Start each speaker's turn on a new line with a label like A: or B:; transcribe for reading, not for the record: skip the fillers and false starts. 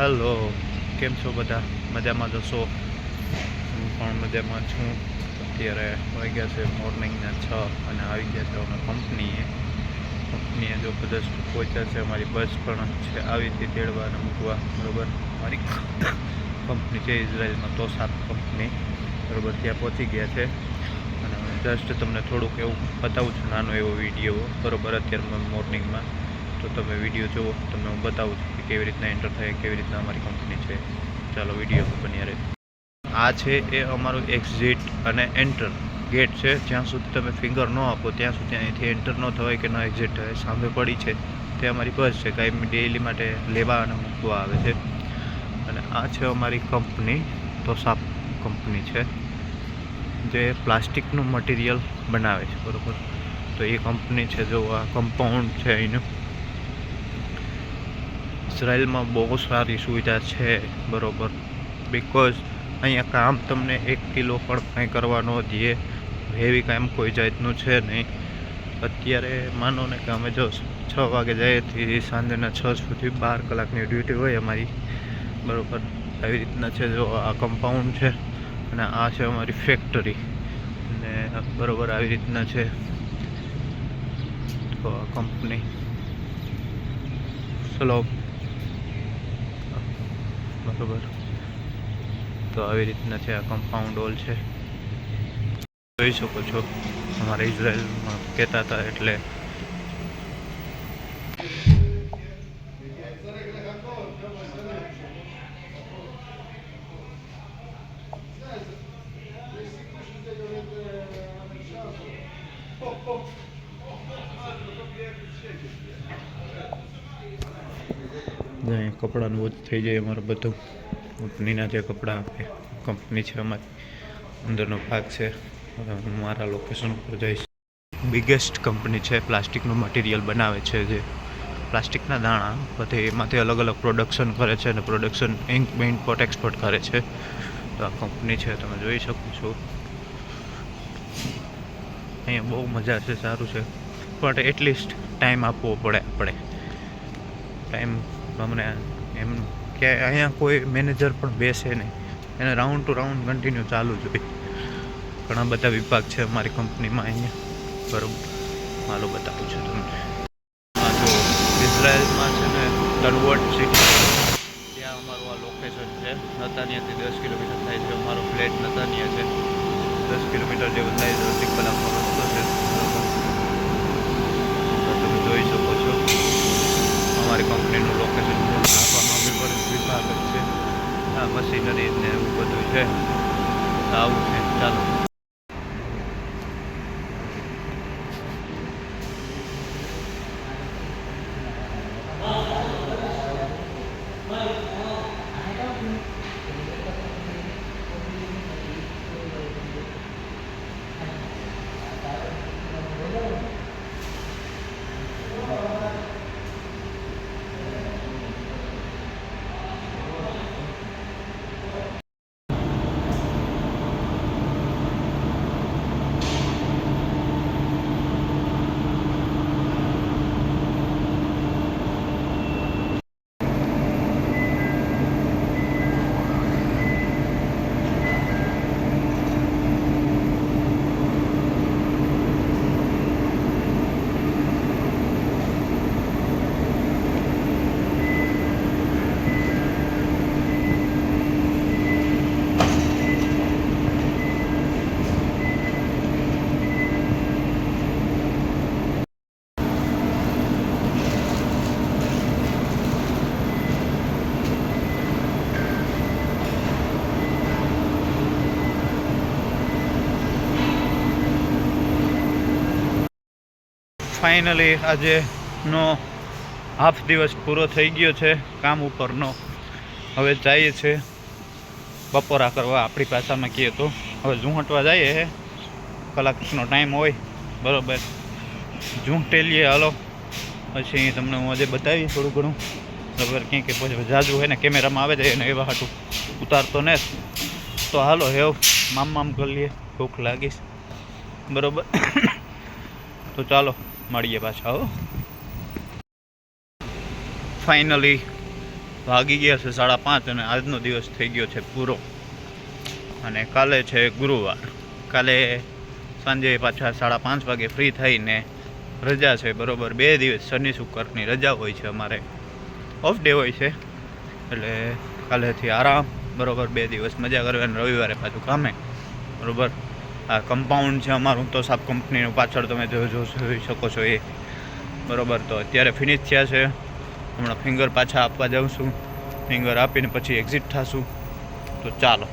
A: Hello, કેમ છો બધા? મજામાં જશો? હું પણ મજામાં છું. અત્યારે વાગ્યા છે મોર્નિંગના 6 અને આવી ગયા છે અમે કંપનીએ જો જસ્ટ પહોંચ્યા છે. અમારી બસ પણ છે આવી હતી તેડવા અને મૂકવા. બરાબર, મારી કંપની છે ઇઝરાયલમાં તોસાપ કંપની. બરાબર, ત્યાં પહોંચી ગયા છે અને જસ્ટ તમને થોડુંક એવું બતાવું છું, નાનો એવો વિડીયો. બરાબર, અત્યારે મોર્નિંગમાં તો તમે વિડીયો જુઓ, તમને હું બતાવું છું કે કેવી રીતના એન્ટર થાય, કેવી રીતના અમારી કંપની છે. ચાલો વિડીયો બન્યા રહે. આ છે એ અમારું એક્ઝિટ અને એન્ટર ગેટ છે. જ્યાં સુધી તમે ફિંગર ન આપો ત્યાં સુધી અહીંથી એન્ટર ન થવાય કે ન એક્ઝિટ થાય. સામે પડી છે તે અમારી બસ છે, કાંઈ ડેઇલી માટે લેવા અને મૂકવા આવે છે. અને આ છે અમારી કંપની તોસાપ કંપની છે, જે પ્લાસ્ટિકનું મટીરિયલ બનાવે છે. બરાબર, તો એ કંપની છે. જો આ કમ્પાઉન્ડ છે અહીંનું. ઇઝરાયલમાં બહુ સારી સુવિધા છે. બરાબર, બિકોઝ અહીંયા કામ તમને 1 કિલો પણ કંઈ કરવા ન દે. હેવી કામ કોઈ જાતનું છે નહીં. અત્યારે માનો ને કે અમે જો 6 વાગે જઈએ સાંજના 6 સુધી 12 કલાકની ડ્યુટી હોય અમારી. બરાબર, આવી રીતના છે. જો આ કમ્પાઉન્ડ છે અને આ છે અમારી ફેક્ટરી. અને બરાબર આવી રીતના છે તો આ કંપની. ચલો, બરાબર, તો આવી રીતના છે. આ કમ્પાઉન્ડ હોલ છે, જોઈ શકો છો. અમારા ઇઝરાયલમાં કહેતા હતા એટલે અહીંયા કપડાનું વોચ થઈ જાય અમારું બધું. કંપનીના જે કપડાં આપે, કંપની છે અમારી, અંદરનો ભાગ છે. હું મારા લોકેશન ઉપર જઈશ. બિગેસ્ટ કંપની છે, પ્લાસ્ટિકનું મટીરિયલ બનાવે છે. જે પ્લાસ્ટિકના દાણા બધે એમાંથી અલગ અલગ પ્રોડક્શન કરે છે અને પ્રોડક્શન ઇમ્પોર્ટ એક્સપોર્ટ કરે છે. તો આ કંપની છે, તમે જોઈ શકો છો. અહીંયા બહુ મજા છે, સારું છે, પણ એટલીસ્ટ ટાઈમ આપવો પડે આપણે. ટાઈમ અમને એમ કે અહીંયા કોઈ મેનેજર પણ બેસે નહીં, એને રાઉન્ડ ટુ રાઉન્ડ કન્ટિન્યુ ચાલુ જ હોય. ઘણા બધા વિભાગ છે અમારી કંપનીમાં અહીંયા. બરાબર, હાલો બતાવું છું તમને. આ જો ઇઝરાયલમાં છે ને તનવટ સિટી, ત્યાં અમારું આ લોકેશન છે. નતાનિયાથી 10 કિલોમીટર થાય છે. અમારો ફ્લેટ નતાનિયા છે. 10 કિલોમીટર જેવું થાય છે. 1 કલાકનો રસ્તો છે. તમે જોઈ શકો છો અમારી કંપનીનું લોકેશન છે. આપવામાં બી પણ વિભાગ જ છે. આ મશીનરી ને એવું બધું છે. આવું છે. ચાલો, ફાઇનલી આજનો હાફ દિવસ પૂરો થઈ ગયો છે કામ ઉપરનો. હવે જઈએ છે બપોરા કરવા, આપણી ભાષામાં કહીએ તો. હવે ઝૂંટવા જઈએ, કલાકનો ટાઈમ હોય. બરાબર, ઝૂંટે લઈએ. હાલો, પછી તમને હું આજે બતાવી થોડું ઘણું. બરાબર, ક્યાંક કે પછી જાજુ હોય ને કેમેરામાં આવે જાય ને એવા હાટું ઉતારતો ને. તો હાલો હેવ મામ કરી લઈએ, ભૂખ લાગીશ. બરાબર, તો ચાલો મળીએ પાછા. હો, ફાઇનલી વાગી ગયા છે 5:30 અને આજનો દિવસ થઈ ગયો છે પૂરો. અને કાલે છે ગુરુવાર. કાલે સાંજે પાછા 5:30 વાગે ફ્રી થઈને રજા છે બરાબર. 2 દિવસ શનિ શુક્રની રજા હોય છે, અમારે ઓફ ડે હોય છે, એટલે કાલેથી આરામ બરાબર. 2 દિવસ મજા કરવાની, રવિવારે પાછું કામે બરાબર. આ કમ્પાઉન્ડ છે અમારું તો સાપ કંપનીનું, પાછળ તમે જોઈ શકો છો એ બરાબર. તો અત્યારે ફિનિશ થયા છે. હમણાં ફિંગર પાછા આપવા જાઉં છું, ફિંગર આપીને પછી એક્ઝિટ થશું. તો ચાલો.